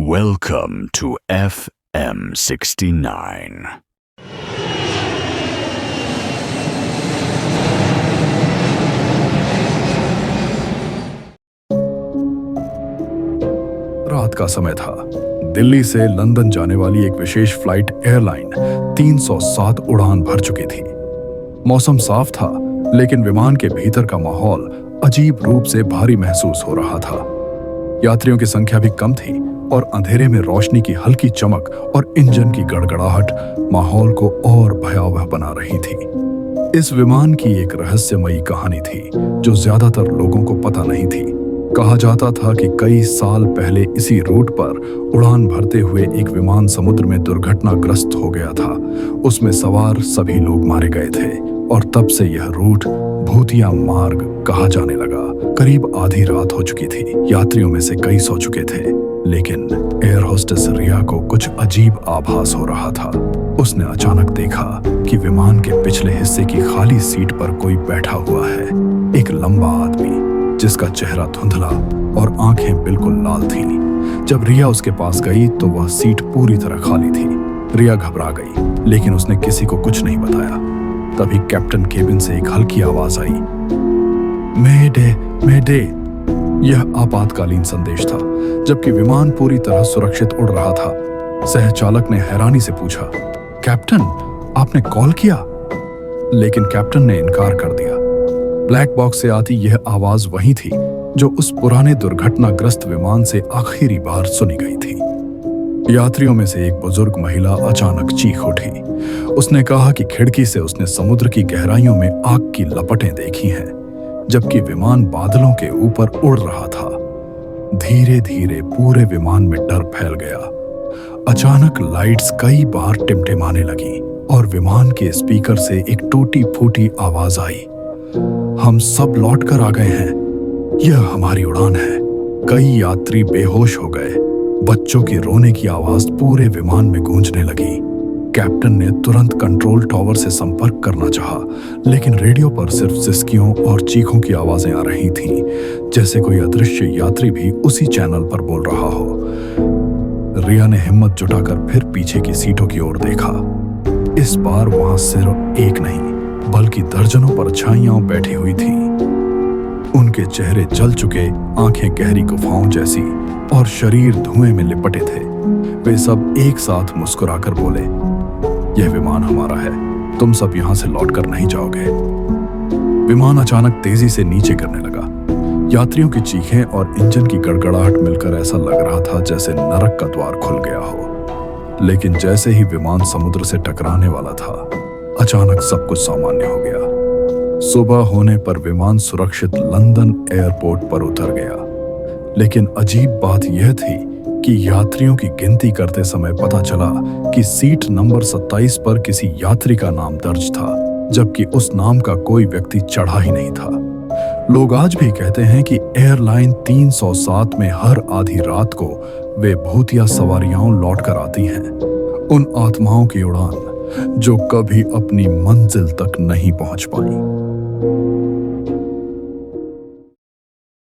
Welcome to FM 69. रात का समय था। दिल्ली से लंदन जाने वाली एक विशेष फ्लाइट एयरलाइन 307 उड़ान भर चुकी थी। मौसम साफ था, लेकिन विमान के भीतर का माहौल अजीब रूप से भारी महसूस हो रहा था। यात्रियों की संख्या भी कम थी और अंधेरे में रोशनी की हल्की चमक और इंजन की गड़गड़ाहट माहौल को और भयावह बना रही थी। इस विमान की एक रहस्यमयी कहानी थी जो ज्यादातर लोगों को पता नहीं थी। कहा जाता था कि कई साल पहले इसी रूट पर उड़ान भरते हुए एक विमान समुद्र में दुर्घटनाग्रस्त हो गया था। उसमें सवार सभी लोग मारे गए थे और तब से यह रूट भूतिया मार्ग कहा जाने लगा। करीब आधी रात हो चुकी थी। यात्रियों में से कई सो चुके थे, लेकिन एयर होस्टेस रिया को कुछ अजीब आभास हो रहा था। उसने अचानक देखा कि विमान के पिछले हिस्से की खाली सीट पर कोई बैठा हुआ है। एक लंबा आदमी जिसका चेहरा धुंधला और आंखें बिल्कुल लाल थीं। जब रिया उसके पास गई तो वह सीट पूरी तरह खाली थी। रिया घबरा गई, लेकिन उसने किसी को कुछ नहीं बताया। तभी कैप्टन केबिन से एक हल्की आवाज आई, मेडे मेडे। यह आपातकालीन संदेश था। जबकि विमान पूरी तरह सुरक्षित उड़ रहा था, सहचालक ने हैरानी से पूछा, कैप्टन, आपने कॉल किया? लेकिन कैप्टन ने इनकार कर दिया। ब्लैक बॉक्स से आती यह आवाज वही थी जो उस पुराने दुर्घटनाग्रस्त विमान से आखिरी बार सुनी गई थी। यात्रियों में से एक बुजुर्ग महिला अचानक चीख उठी। उसने कहा कि खिड़की से उसने समुद्र की गहराइयों में आग की लपटें देखी हैं, जबकि विमान बादलों के ऊपर उड़ रहा था। धीरे धीरे पूरे विमान में डर फैल गया। अचानक लाइट्स कई बार टिमटिमाने लगी और विमान के स्पीकर से एक टूटी फूटी आवाज आई, हम सब लौट कर आ गए हैं, यह हमारी उड़ान है। कई यात्री बेहोश हो गए। बच्चों की रोने की आवाज पूरे विमान में गूंजने लगी। कैप्टन ने तुरंत कंट्रोल टावर से संपर्क करना चाहा, लेकिन रेडियो पर सिर्फ सिसकियों और चीखों की आवाजें आ रही थीं, जैसे कोई अदृश्य यात्री भी उसी चैनल पर बोल रहा हो। रिया ने हिम्मत जुटाकर फिर पीछे की सीटों की ओर देखा। इस बार वहां सिर्फ एक नहीं, बल्कि दर्जनों परछाइयां बैठी हुई थीं। उनके चेहरे जल चुके, आंखें गहरी गुफाओं जैसी और शरीर धुएं में लिपटे थे। वे सब एक साथ मुस्कुराकर बोले, यह विमान हमारा है, तुम सब यहां से लौटकर नहीं जाओगे। विमान अचानक तेजी से नीचे गिरने लगा। यात्रियों की चीखें और इंजन की गड़गड़ाहट मिलकर ऐसा लग रहा था जैसे नरक का द्वार खुल गया हो। लेकिन जैसे ही विमान समुद्र से टकराने वाला था, अचानक सब कुछ सामान्य हो गया। सुबह होने पर विमान सुरक्षित लंदन एयरपोर्ट पर उतर गया। लेकिन अजीब बात यह थी कि यात्रियों की गिनती करते समय पता चला कि सीट नंबर 27 पर किसी यात्री का नाम दर्ज था, जबकि उस नाम का कोई व्यक्ति चढ़ा ही नहीं था। लोग आज भी कहते हैं कि एयरलाइन 307 में हर आधी रात को वे भूतिया सवारियां लौटकर आती हैं, उन आत्माओं की उड़ान जो कभी अपनी मंजिल तक नहीं पहुंच पाई।